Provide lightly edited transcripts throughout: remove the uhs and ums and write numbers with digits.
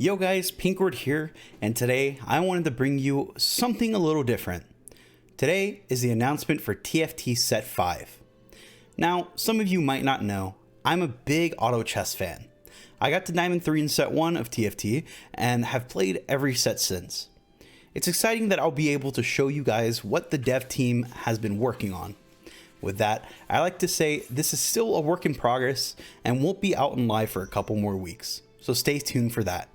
Yo guys, Pinkward here, and today I wanted to bring you something a little different. Today is the announcement for TFT Set 5. Now, some of you might not know, I'm a big auto chess fan. I got to Diamond 3 in Set 1 of TFT, and have played every set since. It's exciting that I'll be able to show you guys what the dev team has been working on. With that, I like to say this is still a work in progress, and won't be out in live for a couple more weeks, so stay tuned for that.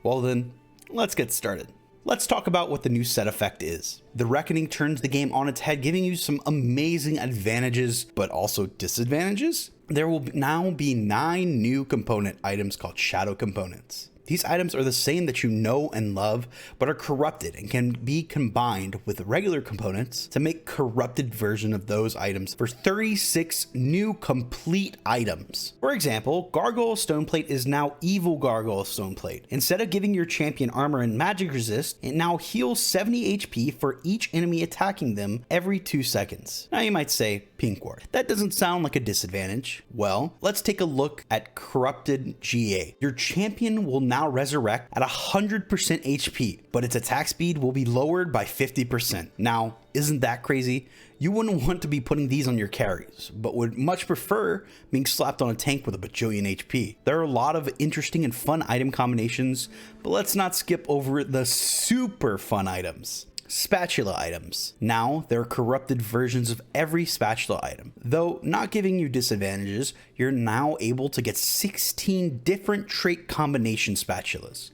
Well then, let's get started. Let's talk about what the new set effect is. The Reckoning turns the game on its head, giving you some amazing advantages, but also disadvantages. There will now be 9 new component items called Shadow Components. These items are the same that you know and love, but are corrupted and can be combined with regular components to make corrupted version of those items for 36 new complete items. For example, Gargoyle Stoneplate is now Evil Gargoyle Stoneplate. Instead of giving your champion armor and magic resist, it now heals 70 HP for each enemy attacking them every 2 seconds. Now you might say, Pinkward, that doesn't sound like a disadvantage. Well, let's take a look at Corrupted GA. Your champion will now resurrect at 100% HP, but its attack speed will be lowered by 50%. Now, isn't that crazy? You wouldn't want to be putting these on your carries, but would much prefer being slapped on a tank with a bajillion HP. There are a lot of interesting and fun item combinations, but let's not skip over the super fun items. Spatula items. Now, there are corrupted versions of every spatula item. Though not giving you disadvantages, you're now able to get 16 different trait combination spatulas.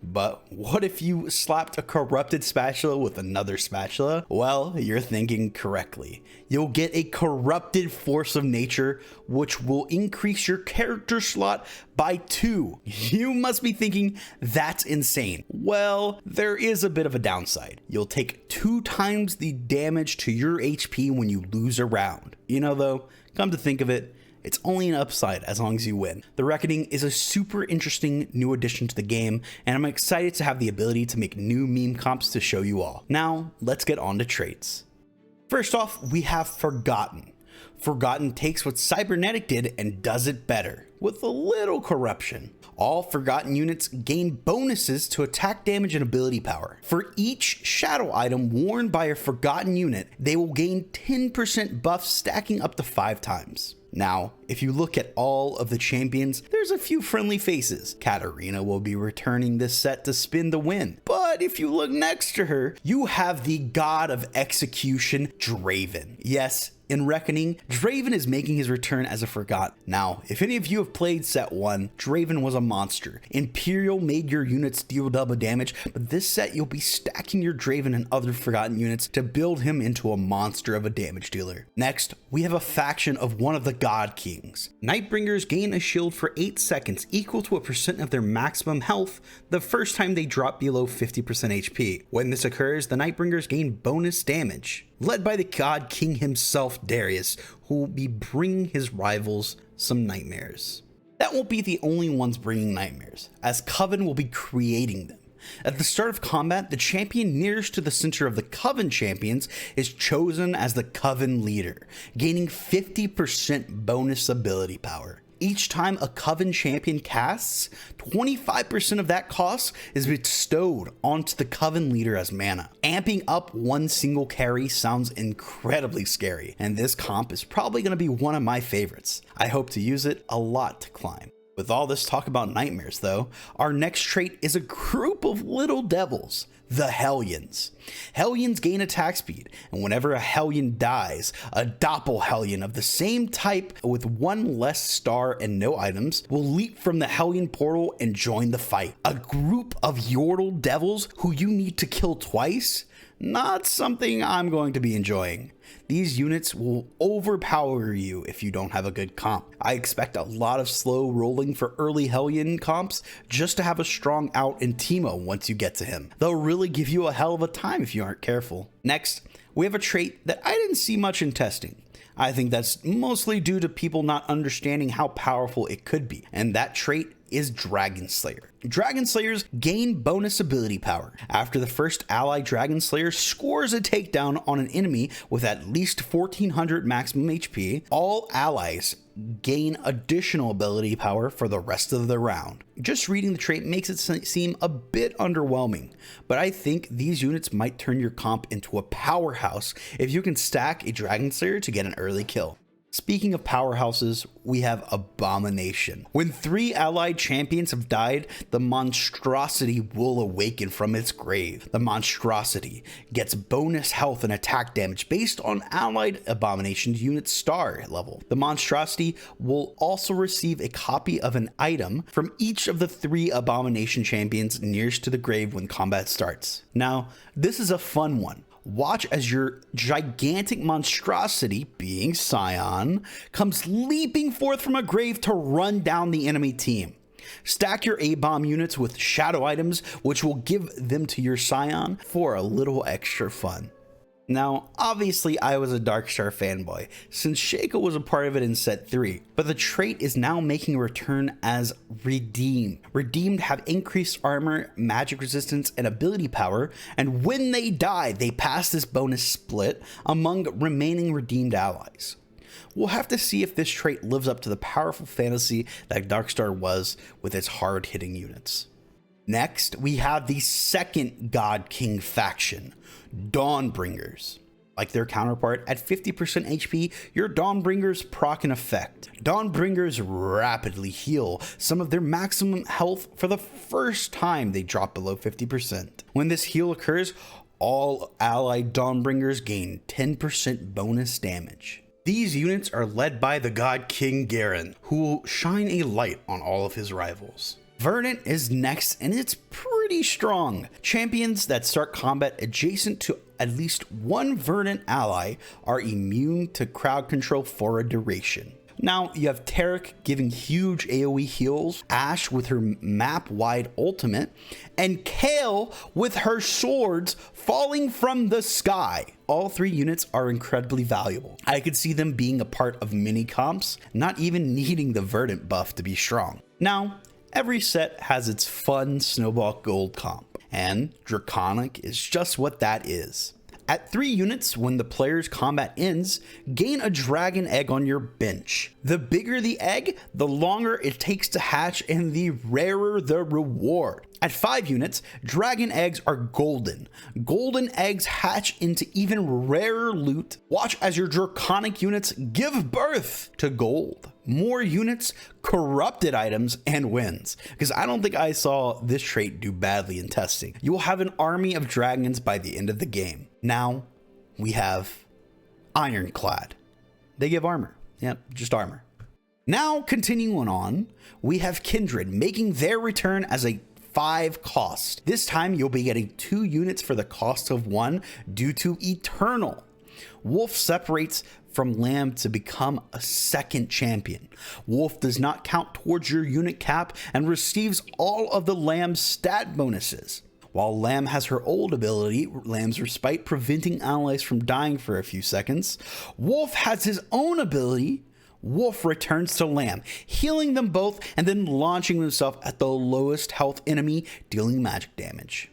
But what if you slapped a corrupted spatula with another spatula? Well, you're thinking correctly. You'll get a corrupted force of nature, which will increase your character slot by 2. You must be thinking, that's insane. Well, there is a bit of a downside. You'll take 2 times the damage to your HP when you lose a round. You know though, come to think of it, it's only an upside as long as you win. The Reckoning is a super interesting new addition to the game, and I'm excited to have the ability to make new meme comps to show you all. Now, let's get on to traits. First off, we have Forgotten. Forgotten takes what Cybernetic did and does it better, with a little corruption. All Forgotten units gain bonuses to attack damage and ability power. For each shadow item worn by a Forgotten unit, they will gain 10% buff, stacking up to 5 times. Now, if you look at all of the champions, there's a few friendly faces. Katarina will be returning this set to spin the win. But if you look next to her, you have the god of execution, Draven. Yes, in Reckoning, Draven is making his return as a Forgotten. Now, if any of you have played set 1, Draven was a monster. Imperial made your units deal double damage, but this set you'll be stacking your Draven and other Forgotten units to build him into a monster of a damage dealer. Next, we have a faction of one of the God Kings. Nightbringers gain a shield for 8 seconds, equal to a percent of their maximum health the first time they drop below 50% HP. When this occurs, the Nightbringers gain bonus damage. Led by the God King himself, Darius, who will be bringing his rivals some nightmares. That won't be the only ones bringing nightmares, as Coven will be creating them. At the start of combat, the champion nearest to the center of the Coven champions is chosen as the Coven leader, gaining 50% bonus ability power. Each time a Coven champion casts, 25% of that cost is bestowed onto the Coven leader as mana. Amping up one single carry sounds incredibly scary, and this comp is probably going to be one of my favorites. I hope to use it a lot to climb. With all this talk about nightmares though, our next trait is a group of little devils, the Hellions. Hellions gain attack speed, and whenever a Hellion dies, a Doppel-Hellion of the same type with 1 less star and no items will leap from the Hellion portal and join the fight. A group of Yordle devils who you need to kill twice? Not something I'm going to be enjoying. These units will overpower you if you don't have a good comp. I expect a lot of slow rolling for early Hellion comps just to have a strong out in Teemo once you get to him. They'll really give you a hell of a time if you aren't careful. Next, we have a trait that I didn't see much in testing. I think that's mostly due to people not understanding how powerful it could be, and that trait is Dragonslayer. Dragonslayers gain bonus ability power. After the first ally Dragonslayer scores a takedown on an enemy with at least 1400 maximum HP, all allies gain additional ability power for the rest of the round. Just reading the trait makes it seem a bit underwhelming, but I think these units might turn your comp into a powerhouse if you can stack a Dragonslayer to get an early kill. Speaking of powerhouses, we have Abomination. When 3 allied champions have died, the monstrosity will awaken from its grave. The monstrosity gets bonus health and attack damage based on allied Abomination's unit star level. The monstrosity will also receive a copy of an item from each of the 3 Abomination champions nearest to the grave when combat starts. Now, this is a fun one. Watch as your gigantic monstrosity, being Scion, comes leaping forth from a grave to run down the enemy team. Stack your A-bomb units with shadow items, which will give them to your Scion for a little extra fun. Now, obviously I was a Darkstar fanboy, since Shaco was a part of it in set 3, but the trait is now making a return as Redeemed. Redeemed have increased armor, magic resistance, and ability power, and when they die, they pass this bonus split among remaining redeemed allies. We'll have to see if this trait lives up to the powerful fantasy that Darkstar was with its hard-hitting units. Next, we have the second God King faction, Dawnbringers. Like their counterpart, at 50% HP, your Dawnbringers proc an effect. Dawnbringers rapidly heal some of their maximum health for the first time they drop below 50%. When this heal occurs, all allied Dawnbringers gain 10% bonus damage. These units are led by the God King Garen, who will shine a light on all of his rivals. Verdant is next, and it's pretty strong. Champions that start combat adjacent to at least one Verdant ally are immune to crowd control for a duration. Now you have Tarek giving huge AoE heals, Ashe with her map-wide ultimate, and Kale with her swords falling from the sky. All 3 units are incredibly valuable. I could see them being a part of mini comps, not even needing the Verdant buff to be strong. Now, every set has its fun Snowball Gold comp, and Draconic is just what that is. At 3 units, when the player's combat ends, gain a dragon egg on your bench. The bigger the egg, the longer it takes to hatch and the rarer the reward. At 5 units, dragon eggs are golden. Golden eggs hatch into even rarer loot. Watch as your Draconic units give birth to gold. More units, corrupted items, and wins. Because I don't think I saw this trait do badly in testing. You will have an army of dragons by the end of the game. Now, we have Ironclad. They give armor. Yep, just armor. Now, continuing on, we have Kindred making their return as a 5 cost. This time, you'll be getting 2 units for the cost of 1 due to Eternal. Wolf separates from Lamb to become a second champion. Wolf does not count towards your unit cap and receives all of the Lamb's stat bonuses. While Lamb has her old ability, Lamb's Respite, preventing allies from dying for a few seconds, Wolf has his own ability. Wolf returns to Lamb, healing them both and then launching himself at the lowest health enemy, dealing magic damage.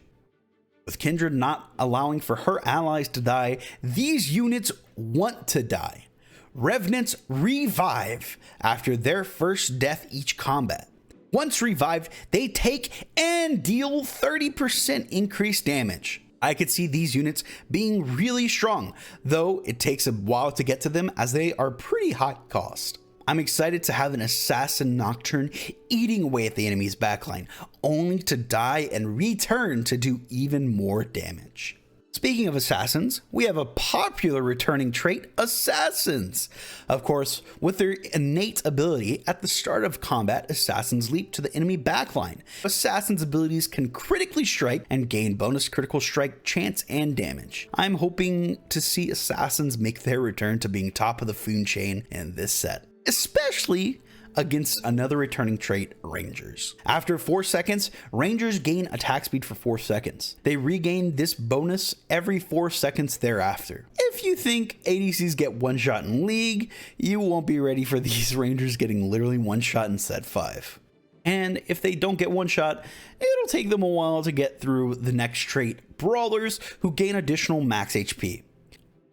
With Kindred not allowing for her allies to die, these units want to die. Revenants revive after their first death each combat. Once revived, they take and deal 30% increased damage. I could see these units being really strong, though it takes a while to get to them as they are pretty high cost. I'm excited to have an Assassin Nocturne eating away at the enemy's backline, only to die and return to do even more damage. Speaking of assassins, we have a popular returning trait, Assassins. Of course, with their innate ability, at the start of combat, Assassins leap to the enemy backline. Assassins' abilities can critically strike and gain bonus critical strike chance and damage. I'm hoping to see Assassins make their return to being top of the food chain in this set, especially against another returning trait, Rangers. After 4 seconds, Rangers gain attack speed for 4 seconds. They regain this bonus every 4 seconds thereafter. If you think ADCs get one shot in League, you won't be ready for these Rangers getting literally one shot in set 5. And if they don't get one shot, it'll take them a while to get through the next trait, Brawlers, who gain additional max HP.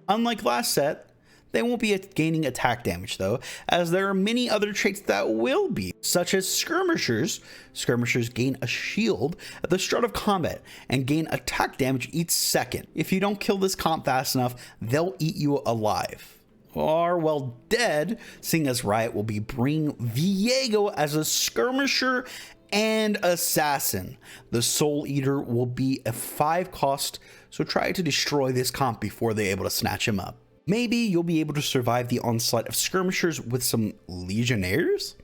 Unlike last set, They won't be gaining attack damage though, as there are many other traits that will be, such as Skirmishers. Skirmishers gain a shield at the start of combat and gain attack damage each second. If you don't kill this comp fast enough, they'll eat you alive. Or, well, dead, seeing as Riot will be bringing Viego as a Skirmisher and Assassin. The Soul Eater will be a 5 cost, so try to destroy this comp before they're able to snatch him up. Maybe you'll be able to survive the onslaught of Skirmishers with some Legionnaires?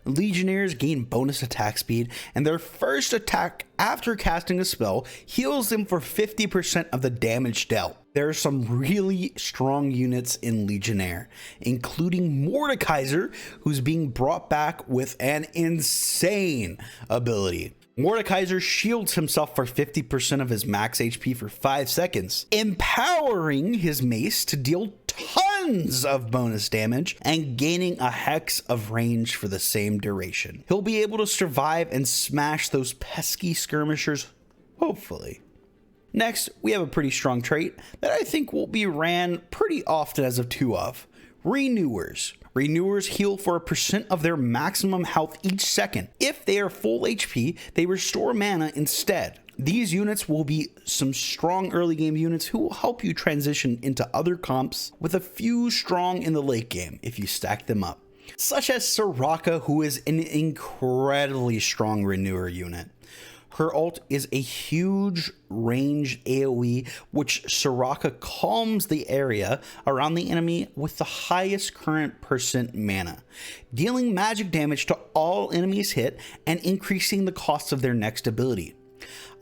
Legionnaires gain bonus attack speed, and their first attack after casting a spell heals them for 50% of the damage dealt. There are some really strong units in Legionnaire, including Mordekaiser, who's being brought back with an insane ability. Mordekaiser shields himself for 50% of his max HP for 5 seconds, empowering his mace to deal tons of bonus damage and gaining a hex of range for the same duration. He'll be able to survive and smash those pesky skirmishers, hopefully. Next, we have a pretty strong trait that I think will be ran pretty often as of 2 of. Renewers. Renewers heal for a % of their maximum health each second. If they are full HP, they restore mana instead. These units will be some strong early game units who will help you transition into other comps with a few strong in the late game if you stack them up. Such as Soraka, who is an incredibly strong renewer unit. Her ult is a huge range AoE, which Soraka calms the area around the enemy with the highest current % mana, dealing magic damage to all enemies hit and increasing the cost of their next ability.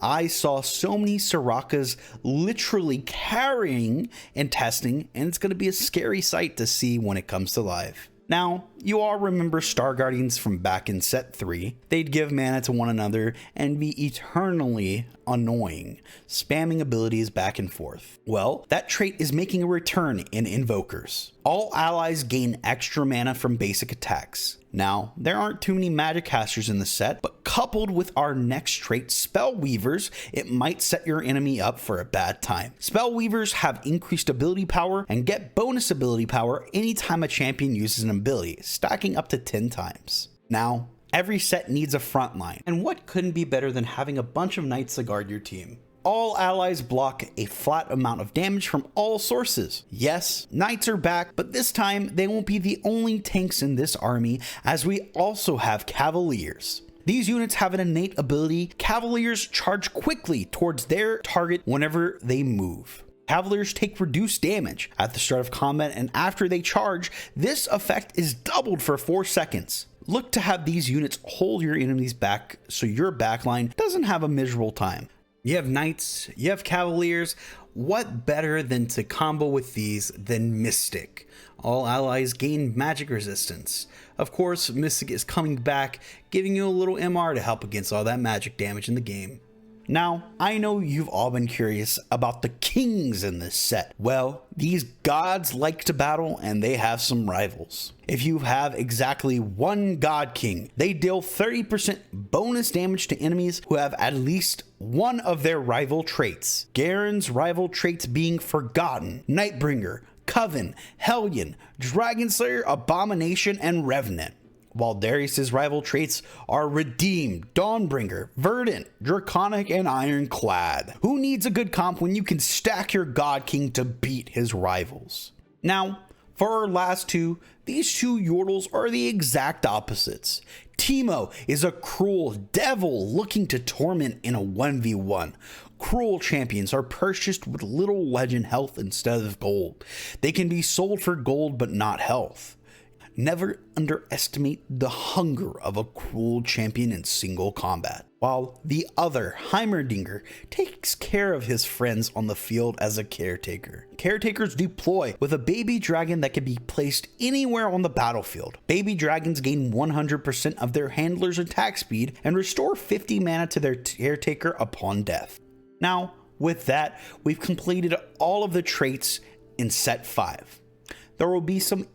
I saw so many Sorakas literally carrying and testing, and it's going to be a scary sight to see when it comes to live. Now, you all remember Star Guardians from back in set 3. They'd give mana to one another and be eternally annoying, spamming abilities back and forth. Well, that trait is making a return in Invokers. All allies gain extra mana from basic attacks. Now, there aren't too many magic casters in the set, but coupled with our next trait, Spellweavers, it might set your enemy up for a bad time. Spellweavers have increased ability power and get bonus ability power anytime a champion uses an ability, stacking up to 10 times. Now, every set needs a front line, and what couldn't be better than having a bunch of knights to guard your team? All allies block a flat amount of damage from all sources. Yes, knights are back, but this time they won't be the only tanks in this army, as we also have Cavaliers. These units have an innate ability. Cavaliers charge quickly towards their target whenever they move. Cavaliers take reduced damage at the start of combat, and after they charge, this effect is doubled for 4 seconds. Look to have these units hold your enemies back so your backline doesn't have a miserable time. You have knights, you have cavaliers. What better than to combo with these than Mystic? All allies gain magic resistance. Of course, Mystic is coming back, giving you a little MR to help against all that magic damage in the game. Now, I know you've all been curious about the kings in this set. Well, these gods like to battle and they have some rivals. If you have exactly one god king, they deal 30% bonus damage to enemies who have at least one of their rival traits. Garen's rival traits being Forgotten, Nightbringer, Coven, Hellion, Dragonslayer, Abomination, and Revenant. While Darius's rival traits are Redeemed, Dawnbringer, Verdant, Draconic, and Ironclad. Who needs a good comp when you can stack your God King to beat his rivals? Now, for our last two, these two Yordles are the exact opposites. Teemo is a cruel devil looking to torment in a 1v1. Cruel champions are purchased with little legend health instead of gold. They can be sold for gold but not health. Never underestimate the hunger of a cruel champion in single combat. While the other, Heimerdinger, takes care of his friends on the field as a caretaker. Caretakers deploy with a baby dragon that can be placed anywhere on the battlefield. Baby dragons gain 100% of their handler's attack speed and restore 50 mana to their caretaker upon death. Now, with that, we've completed all of the traits in set 5. There will be some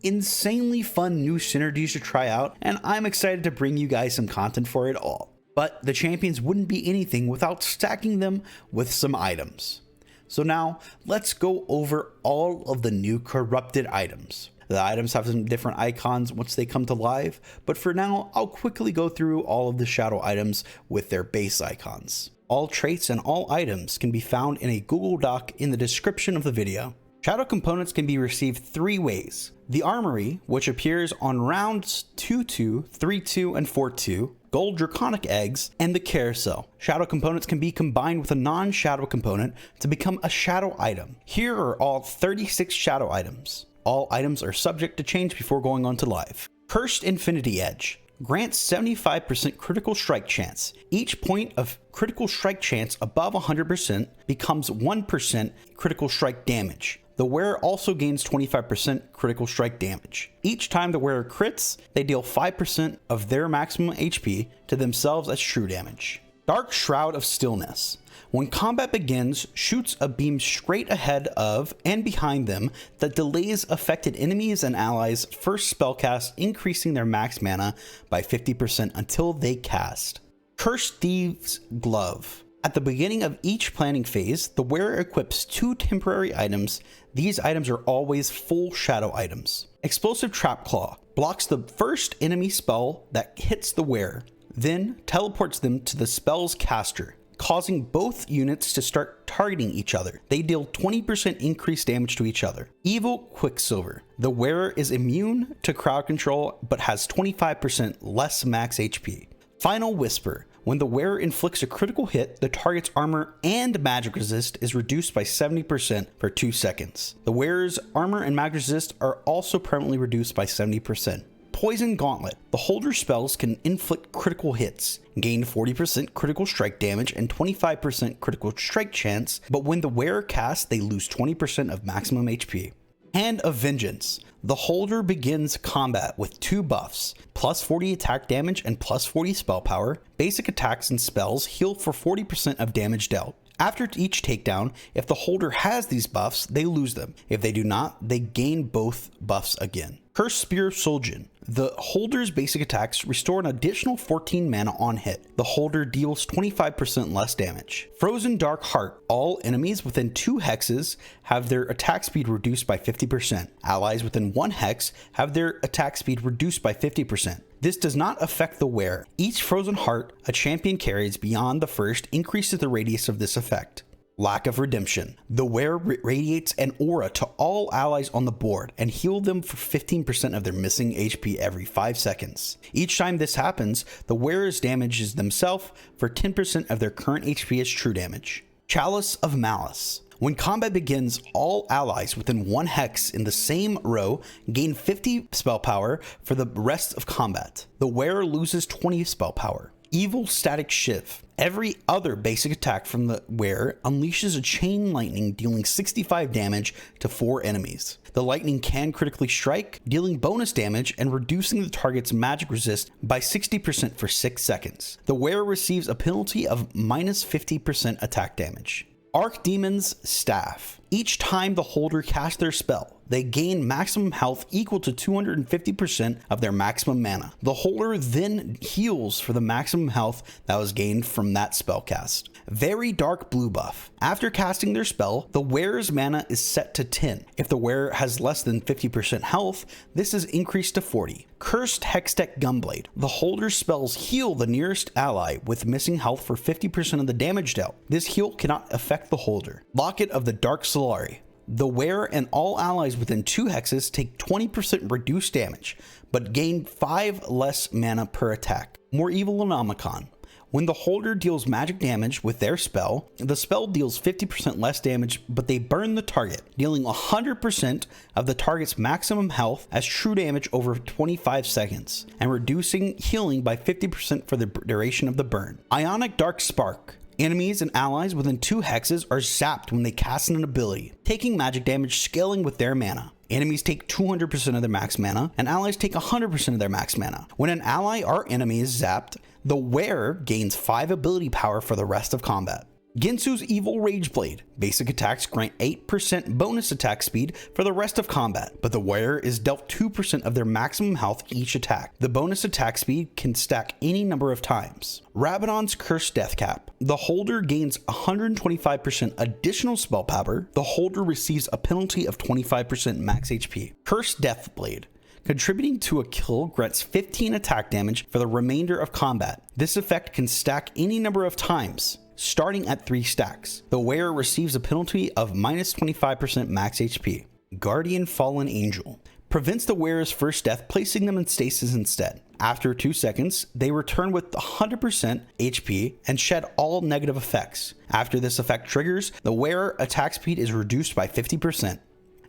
insanely fun new synergies to try out, and I'm excited to bring you guys some content for it all. But the champions wouldn't be anything without stacking them with some items. So now let's go over all of the new corrupted items. The items have some different icons once they come to live, but for now, I'll quickly go through all of the shadow items with their base icons. All traits and all items can be found in a Google Doc in the description of the video. Shadow components can be received 3 ways. The Armory, which appears on rounds 2-2, 3-2, and 4-2, gold Draconic eggs, and the Carousel. Shadow components can be combined with a non-shadow component to become a shadow item. Here are all 36 shadow items. All items are subject to change before going on to live. Cursed Infinity Edge grants 75% critical strike chance. Each point of critical strike chance above 100% becomes 1% critical strike damage. The wearer also gains 25% critical strike damage. Each time the wearer crits, they deal 5% of their maximum HP to themselves as true damage. Dark Shroud of Stillness. When combat begins, shoots a beam straight ahead of and behind them that delays affected enemies and allies' first spellcast, increasing their max mana by 50% until they cast. Cursed Thieves' Glove. At the beginning of each planning phase, the wearer equips 2 temporary items. These items are always full shadow items. Explosive Trap Claw blocks the first enemy spell that hits the wearer, then teleports them to the spell's caster, causing both units to start targeting each other. They deal 20% increased damage to each other. Evil Quicksilver. The wearer is immune to crowd control but has 25% less max HP. Final Whisper. When the wearer inflicts a critical hit, the target's armor and magic resist is reduced by 70% for 2 seconds. The wearer's armor and magic resist are also permanently reduced by 70%. Poison Gauntlet. The holder's spells can inflict critical hits, gain 40% critical strike damage and 25% critical strike chance, but when the wearer casts, they lose 20% of maximum HP. Hand of Vengeance. The holder begins combat with 2 buffs, plus 40 attack damage and plus 40 spell power. Basic attacks and spells heal for 40% of damage dealt. After each takedown, if the holder has these buffs, they lose them. If they do not, they gain both buffs again. Cursed Spear of Sol'jin. The holder's basic attacks restore an additional 14 mana on hit. The holder deals 25% less damage. Frozen Dark Heart. All enemies within 2 hexes have their attack speed reduced by 50%. Allies within 1 hex have their attack speed reduced by 50%. This does not affect the wearer. Each Frozen Heart a champion carries beyond the first increases the radius of this effect. Lack of Redemption. The wearer radiates an aura to all allies on the board and heal them for 15% of their missing HP every 5 seconds. Each time this happens, the wearer damages themselves for 10% of their current HP as true damage. Chalice of Malice. When combat begins, all allies within 1 hex in the same row gain 50 spell power for the rest of combat. The wearer loses 20 spell power. Evil Static Shiv. Every other basic attack from the wearer unleashes a chain lightning dealing 65 damage to 4 enemies. The lightning can critically strike, dealing bonus damage and reducing the target's magic resist by 60% for 6 seconds. The wearer receives a penalty of minus 50% attack damage. Archdemon's Staff. Each time the holder casts their spell, they gain maximum health equal to 250% of their maximum mana. The holder then heals for the maximum health that was gained from that spell cast. Very Dark Blue Buff. After casting their spell, the wearer's mana is set to 10. If the wearer has less than 50% health, this is increased to 40. Cursed Hextech Gunblade. The holder's spells heal the nearest ally with missing health for 50% of the damage dealt. This heal cannot affect the holder. Locket of the Dark Solari. The wearer and all allies within 2 hexes take 20% reduced damage, but gain 5 less mana per attack. More Evil Anomicon. When the holder deals magic damage with their spell, the spell deals 50% less damage, but they burn the target, dealing 100% of the target's maximum health as true damage over 25 seconds, and reducing healing by 50% for the duration of the burn. Ionic Dark Spark. Enemies and allies within 2 hexes are zapped when they cast an ability, taking magic damage scaling with their mana. Enemies take 200% of their max mana, and allies take 100% of their max mana. When an ally or enemy is zapped, the wearer gains 5 ability power for the rest of combat. Ginsu's Evil Rage Blade. Basic attacks grant 8% bonus attack speed for the rest of combat, but the wearer is dealt 2% of their maximum health each attack. The bonus attack speed can stack any number of times. Rabadon's Cursed Death Cap. The holder gains 125% additional spell power. The holder receives a penalty of 25% max HP. Cursed Death Blade. Contributing to a kill grants 15 attack damage for the remainder of combat. This effect can stack any number of times, starting at 3 stacks. The wearer receives a penalty of minus 25% max HP. Guardian Fallen Angel. Prevents the wearer's first death, placing them in stasis instead. After 2 seconds, they return with 100% HP and shed all negative effects. After this effect triggers, the wearer attack speed is reduced by 50%.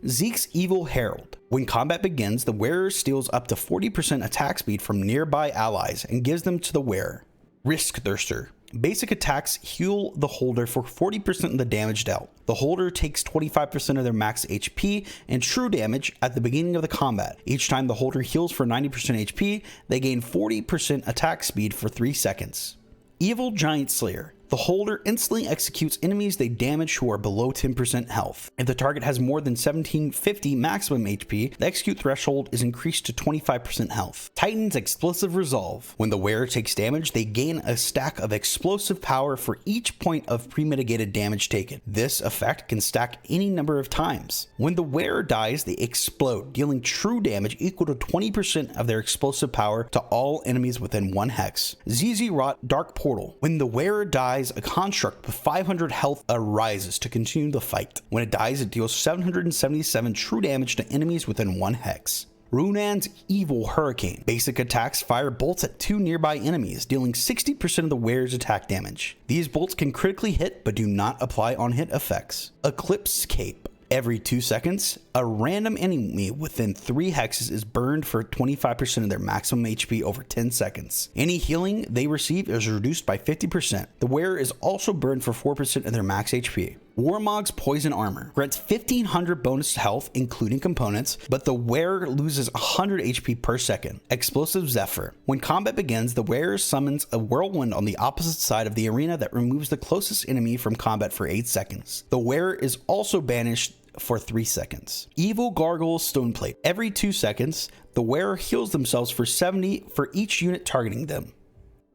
Zeke's Evil Herald. When combat begins, the wearer steals up to 40% attack speed from nearby allies and gives them to the wearer. Risk Thirster. Basic attacks heal the holder for 40% of the damage dealt. The holder takes 25% of their max HP and true damage at the beginning of the combat. Each time the holder heals for 90% HP, they gain 40% attack speed for 3 seconds. Evil Giant Slayer. The holder instantly executes enemies they damage who are below 10% health. If the target has more than 1750 maximum HP, the execute threshold is increased to 25% health. Titan's Explosive Resolve. When the wearer takes damage, they gain a stack of explosive power for each point of premitigated damage taken. This effect can stack any number of times. When the wearer dies, they explode, dealing true damage equal to 20% of their explosive power to all enemies within 1 hex. ZZ Rot Dark Portal. When the wearer dies, a construct with 500 health arises to continue the fight. When it dies, it deals 777 true damage to enemies within 1 hex. Runan's Evil Hurricane. Basic attacks fire bolts at 2 nearby enemies, dealing 60% of the wearer's attack damage. These bolts can critically hit but do not apply on hit effects. Eclipse Cape. Every 2 seconds, a random enemy within 3 hexes is burned for 25% of their maximum HP over 10 seconds. Any healing they receive is reduced by 50%. The wearer is also burned for 4% of their max HP. Warmog's Poison Armor grants 1500 bonus health including components, but the wearer loses 100 HP per second. Explosive Zephyr. When combat begins, the wearer summons a whirlwind on the opposite side of the arena that removes the closest enemy from combat for 8 seconds. The wearer is also banished for 3 seconds. Evil Gargoyle's Stoneplate. Every 2 seconds, the wearer heals themselves for 70 for each unit targeting them.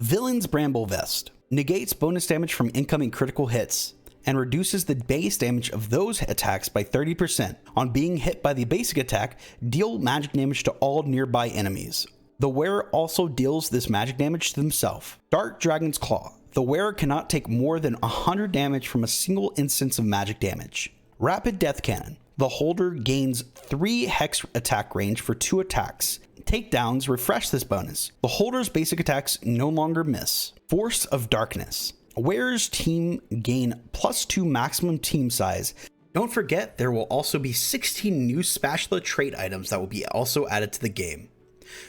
Villain's Bramble Vest. Negates bonus damage from incoming critical hits and reduces the base damage of those attacks by 30%. On being hit by the basic attack, deal magic damage to all nearby enemies. The wearer also deals this magic damage to themselves. Dark Dragon's Claw. The wearer cannot take more than 100 damage from a single instance of magic damage. Rapid Death Cannon. The holder gains 3 hex attack range for 2 attacks. Takedowns refresh this bonus. The holder's basic attacks no longer miss. Force of Darkness. Wearer's team gain +2 maximum team size. Don't forget, there will also be 16 new spatula trait items that will be also added to the game.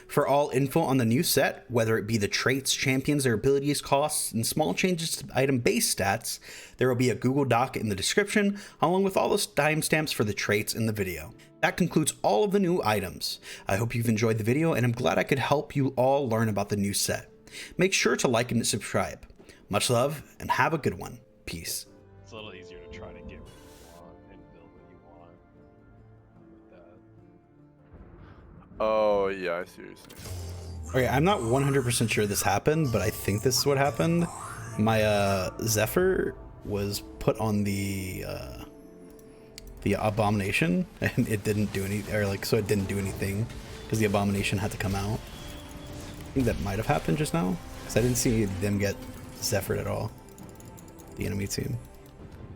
For all info on the new set, whether it be the traits, champions, their abilities, costs, and small changes to item base stats, there will be a Google Doc in the description, along with all the timestamps for the traits in the video. That concludes all of the new items. I hope you've enjoyed the video, and I'm glad I could help you all learn about the new set. Make sure to like and subscribe. Much love, and have a good one. Peace. It's a little easier to try to get what you want and build what you want with that. Oh, yeah, I see what you're saying. Okay, I'm not 100% sure this happened, but I think this is what happened. My Zephyr was put on the Abomination, and it didn't do any, or like, so it didn't do anything because the Abomination had to come out. I think that might have happened just now, because I didn't see them get Zephyr at all, the enemy team.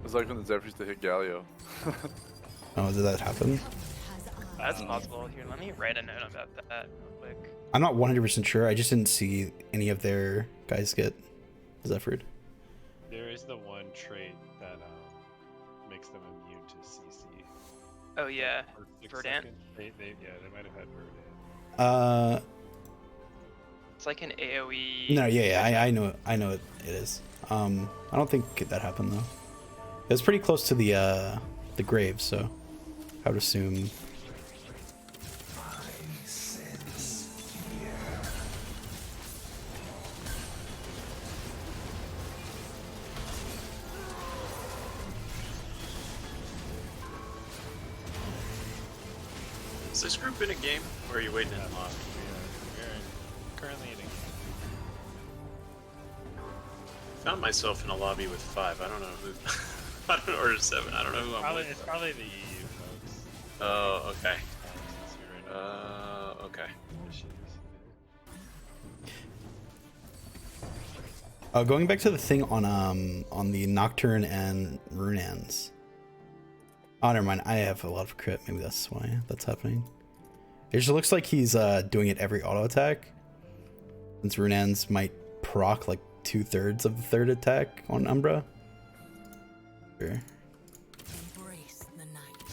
It's like when the Zephyrs to hit Galio. Oh, did that happen? That's possible. Here, let me write a note about that real quick. I'm not 100% sure. I just didn't see any of their guys get Zephyred. There is the one trait that makes them immune to CC. Oh yeah, For 6 Verdant. seconds. They might have had Verdant. It's like an AOE. No, yeah, I know it is. I don't think that happened though. It was pretty close to the grave, so I would assume. Is this group in a game, or are you waiting in the lobby? We're currently eating. Found myself in a lobby with 5. I don't know who. I don't know, or 7. I don't know who I'm Probably, with. it's probably the EU folks. Oh, okay. Since you're in Okay. issues. Going back to the thing on the Nocturne and Runans. Oh, never mind. I have a lot of crit. Maybe that's why that's happening. It just looks like he's doing it every auto attack. Since Runans might proc like 2/3 of the third attack on Umbra. Sure. Embrace the night.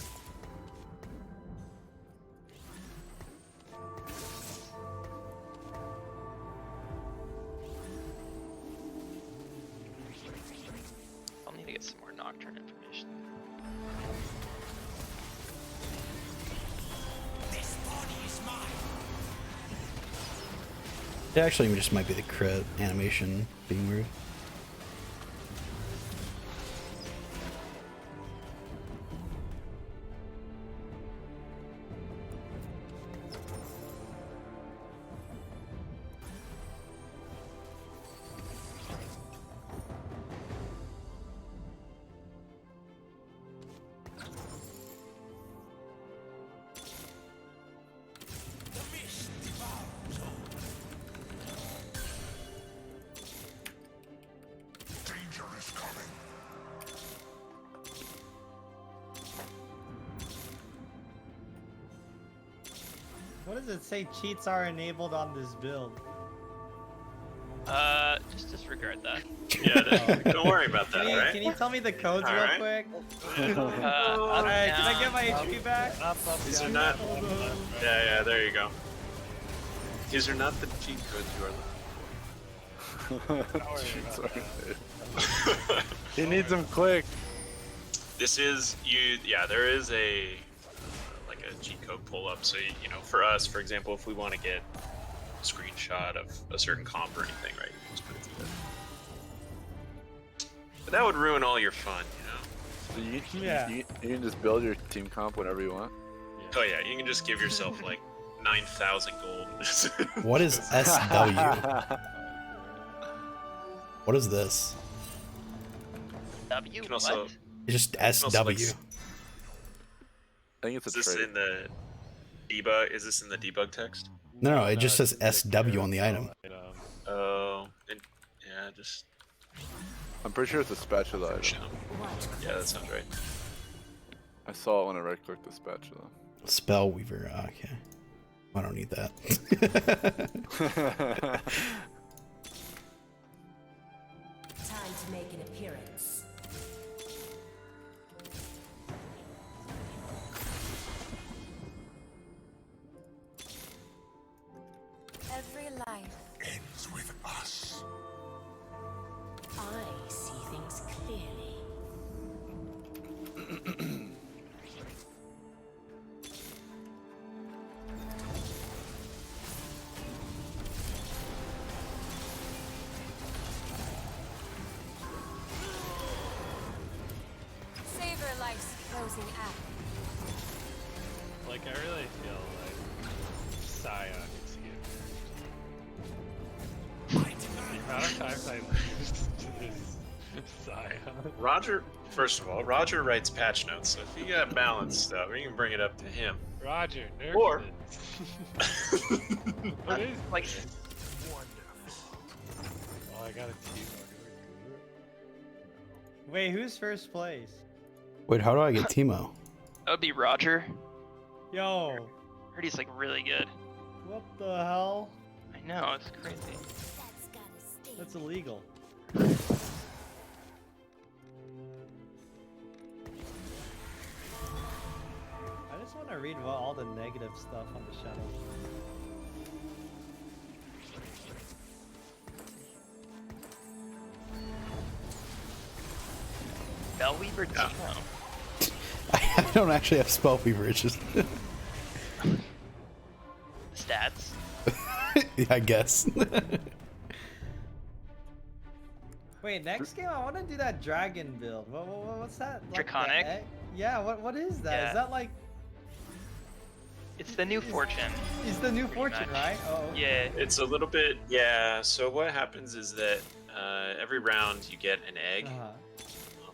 I'll need to get some more Nocturne information. It actually just might be the crit animation being weird. What does it say cheats are enabled on this build? Just disregard that. Yeah, don't worry about that, Can right? you tell me the codes real Alright. quick? Up, Alright, can I down, get my up. HP back? Up, These down, are not. up, left, right. Yeah, there you go. These are not the cheat codes you are looking Don't worry Cheats about are that. there. He needs them quick. for. This is you. Yeah, there is a like a cheat code pull up. So you know, for us, for example, if we want to get a screenshot of a certain comp or anything, right? You can just put it through there. But that would ruin all your fun, you know. So Yeah. you can just build your team comp whenever you want. Oh yeah, you can just give yourself like 9,000 gold. What is SW? What is this? W? You can also. What? It's just also, SW. like, I think it's Is a this trait. in the debug? Is this in the debug text? No, it just it's says the SW character on the item. Oh, yeah, just I'm pretty sure it's a spatula item. show. Yeah, that sounds right. I saw it when I right clicked the spatula. Spellweaver. Okay. I don't need that. Time to make an appearance. Every life ends with us. I see things clearly. Savor life's closing act. Like, I really feel like Scion needs to get nerfed. The amount of times I lose to this Scion. Roger, first of all, Roger writes patch notes, so if you got balanced stuff, you can bring it up to him. Roger, nerf Or- it. What is Like, Oh, I got a team. Wait, who's first place? Wait, how do I get Teemo? that would be Roger. Yo, Heard he's like really good. what the hell? I know, it's crazy. That's illegal. I just want to read what all the negative stuff on the shadow. Spellweaver? Yeah. No. I don't actually have Spellweaver. It's just, Stats? yeah, I guess. Wait, next game I want to do that dragon build. What's that? Like the Draconic? egg? Yeah, what is that? Yeah. Is that like It's the new fortune. He's the new fortune, much. right? Oh. Yeah. It's a little bit, yeah. So what happens is that every round you get an egg,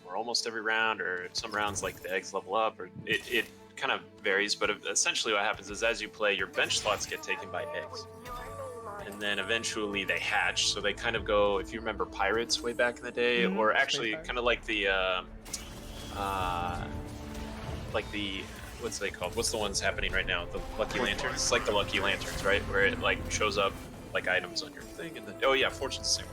or almost every round, or some rounds like the eggs level up, or it kind of varies. But essentially, what happens is as you play, your bench slots get taken by eggs, and then eventually they hatch. So they kind of go, if you remember Pirates way back in the day, or actually kind of like the what's they called? What's the ones happening right now? The Lucky Lanterns. It's like the Lucky Lanterns, right? Where it like shows up like items on your thing, and then oh yeah, Fortune's the same.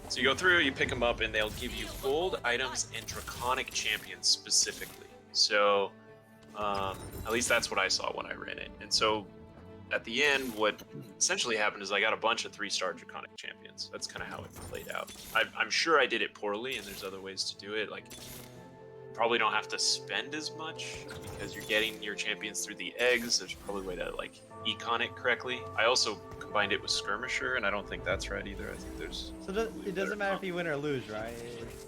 So you go through, you pick them up, and they'll give you gold items and Draconic champions specifically. So at least that's what I saw when I ran it. And so at the end, what essentially happened is I got a bunch of 3-star Draconic champions. That's kind of how it played out. I'm sure I did it poorly, and there's other ways to do it. Like, probably don't have to spend as much because you're getting your champions through the eggs. There's probably a way to like econ it correctly. I also combined it with Skirmisher, and I don't think that's right either. I think there's. So it doesn't matter if you win or lose, right?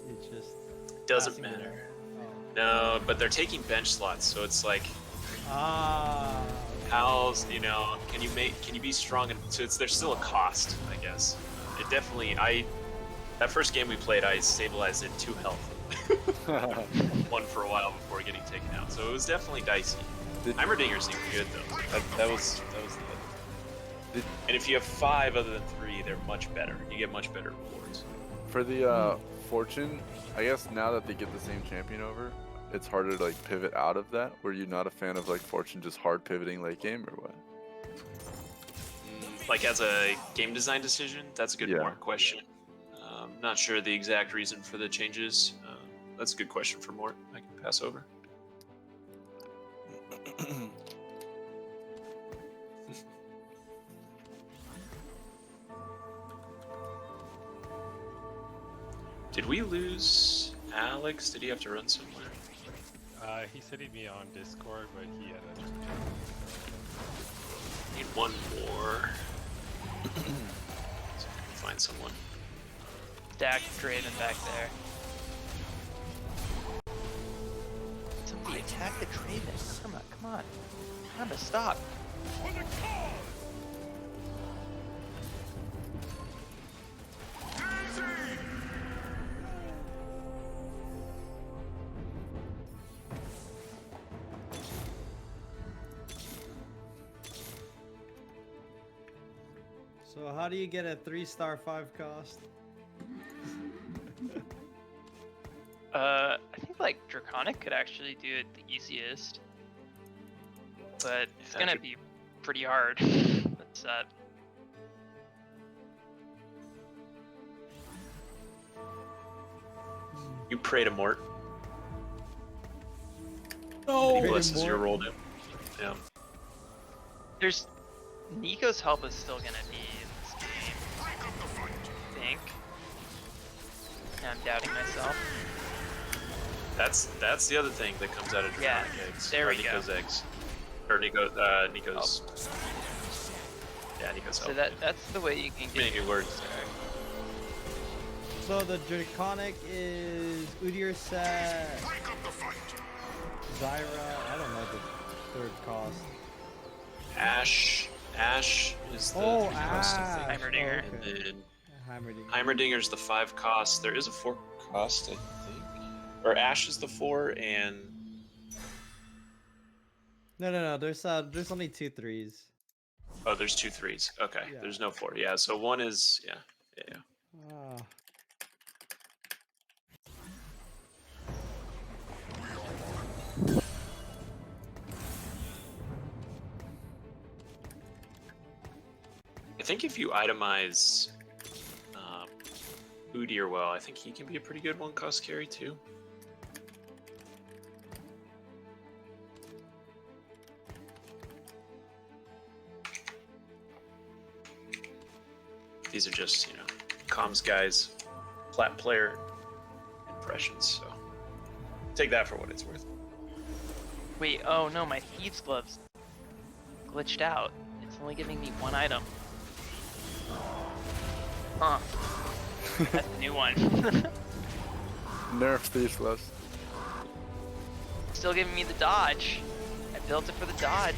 It just doesn't passing matter. there. No, but they're taking bench slots, so it's like Ah. how's can you be strong? And so there's still a cost, I guess. It definitely that first game we played, I stabilized it 2 health. One for a while before getting taken out, so it was definitely dicey. Nightbringer seemed good though. That was the. And if you have 5 other than 3, they're much better. You get much better rewards. For the Fortune, I guess now that they get the same champion over, it's harder to like pivot out of that. Were you not a fan of like Fortune just hard pivoting late game or what? Like as a game design decision, that's a good Mort question. Not sure the exact reason for the changes. That's a good question for Mort. I can pass over. Did we lose Alex? Did he have to run somewhere? He said he'd be on Discord, but he had a. Need one more. So I can find someone. Stack Draven back there. Somebody attack the Draven. Come on. Time to stop. So how do you get a 3-star 5 cost? I think like Draconic could actually do it the easiest, but it's gonna be pretty hard. That's sad. You pray to Mort. No. He blesses your roll him. Yeah. There's Nico's help is still gonna be in this game, I think. Now I'm doubting myself. That's the other thing that comes out of Draconic eggs. There we Nico's go. eggs. Or Nico's Yeah, Nico's So help. that's the way you can get Many words. So the Draconic is Udyr set, Zyra, I don't know the 3rd cost. Ash is the Oh, 3 cost, I think. Heimerdinger. Oh, okay. And then Heimerdinger. Heimerdinger's the 5 cost. There is a 4 cost, I think. Or Ash is the 4, and No. There's only 2 3s. oh, there's 2 3s. Okay, Yeah. there's no 4. Yeah, so 1 is yeah. Ah. I think if you itemize Udyr well, I think he can be a pretty good 1 cost carry too. These are just, comms guys, plat player impressions, so take that for what it's worth. Wait, oh no, my Thieves Gloves glitched out. It's only giving me 1 item. Huh. That's a new one. Nerf these gloves. Still giving me the dodge. I built it for the dodge.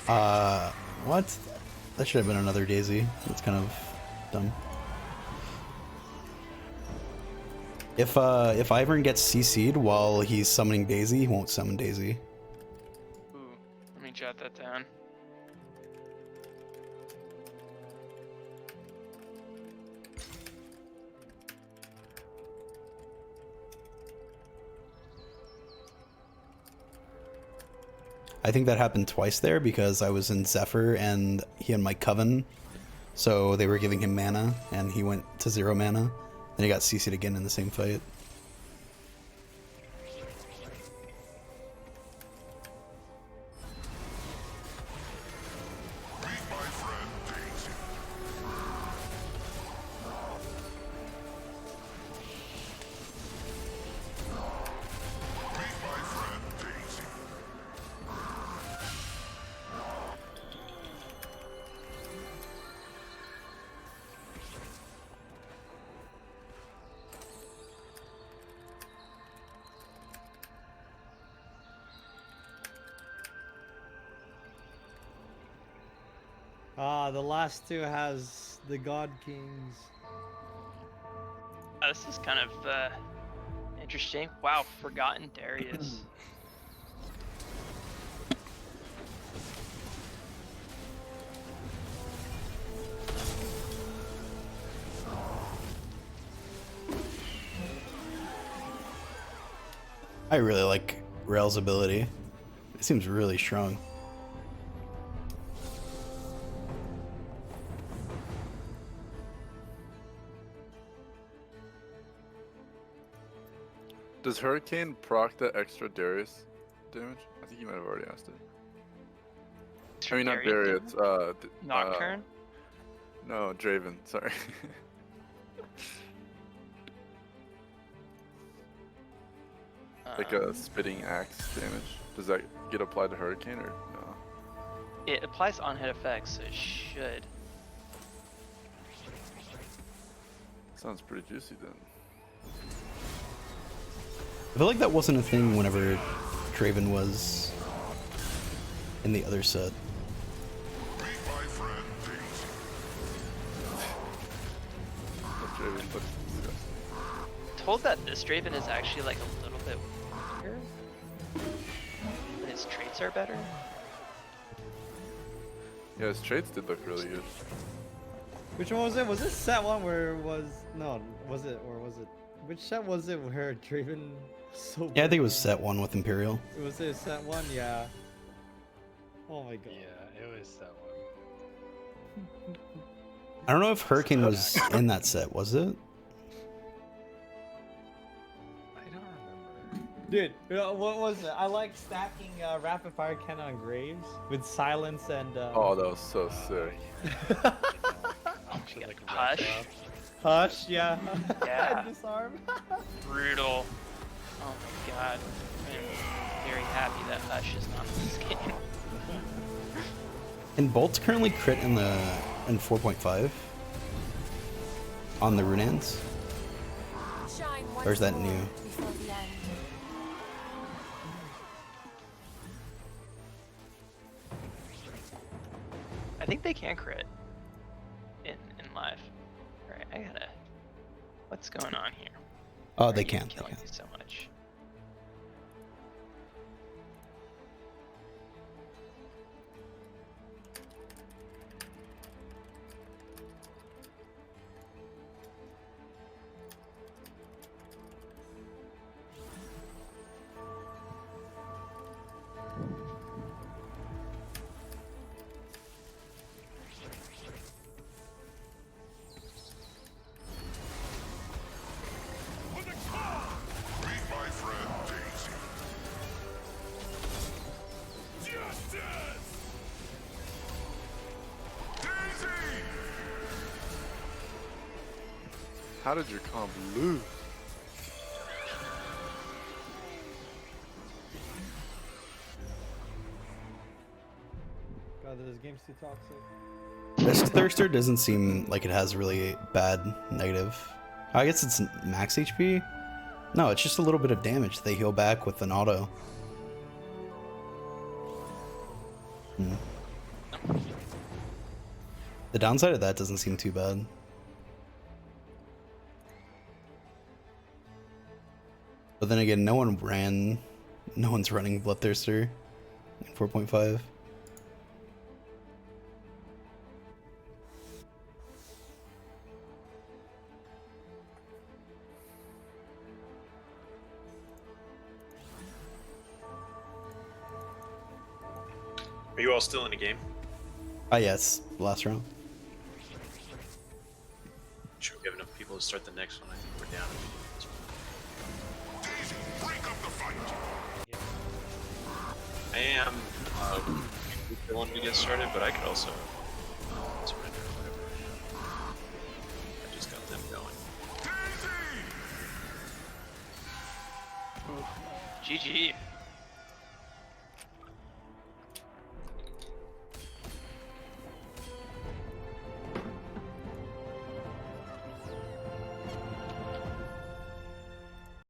What? That should have been another Daisy. That's kind of dumb. If Ivern gets CC'd while he's summoning Daisy, he won't summon Daisy. Ooh, let me jot that down. I think that happened twice there because I was in Zephyr and he had my Coven, so they were giving him mana and he went to 0 mana. Then he got CC'd again in the same fight. The last two has the God Kings. This is kind of interesting. Wow, Forgotten Darius. I really like Rael's ability. It seems really strong. Does Hurricane proc that extra Darius damage? I think you might have already asked it. I mean, not Darius. Nocturne? No, Draven. Sorry. Like a spitting axe damage. Does that get applied to Hurricane or no? It applies on hit effects, so it should. Sounds pretty juicy then. I feel like that wasn't a thing whenever Draven was in the other set. Told that this Draven is actually like a little bit weaker, but his traits are better. Yeah, his traits did look really good. Which one was it? Was it set one where it was was it which set was it where Draven so Yeah, I think it was set 1 with Imperial. Was it set one? Yeah. Oh my god. Yeah, it was that one. I don't know if Hurricane was in that set, was it? I don't remember. Dude, what was it? I like stacking rapid fire cannon on graves with silence and Oh, that was so sick. Actually, like Hush. red drop. Hush, yeah. Yeah. Disarm. Brutal. Oh my god. I'm very happy that Hush is not in this game. And Bolt's currently crit in 4.5 on the Runans. Shine Or is that once more new? before the end. I think they can crit in live. Alright, I gotta. What's going on here? Oh, Why they are you can. They killing can. me so much. How did your comp lose? God, this game's too toxic. This Thirster doesn't seem like it has really bad negative. I guess it's max HP? No, it's just a little bit of damage they heal back with an auto. The downside of that doesn't seem too bad. But then again, no one's running Bloodthirster in 4.5. Are you all still in the game? Ah, yes, last round. Should we have enough people to start the next one? I think we're down. Daisy, break up the fight. I am the one to get started, but I could also surrender or whatever. I just got them going. Daisy! GG.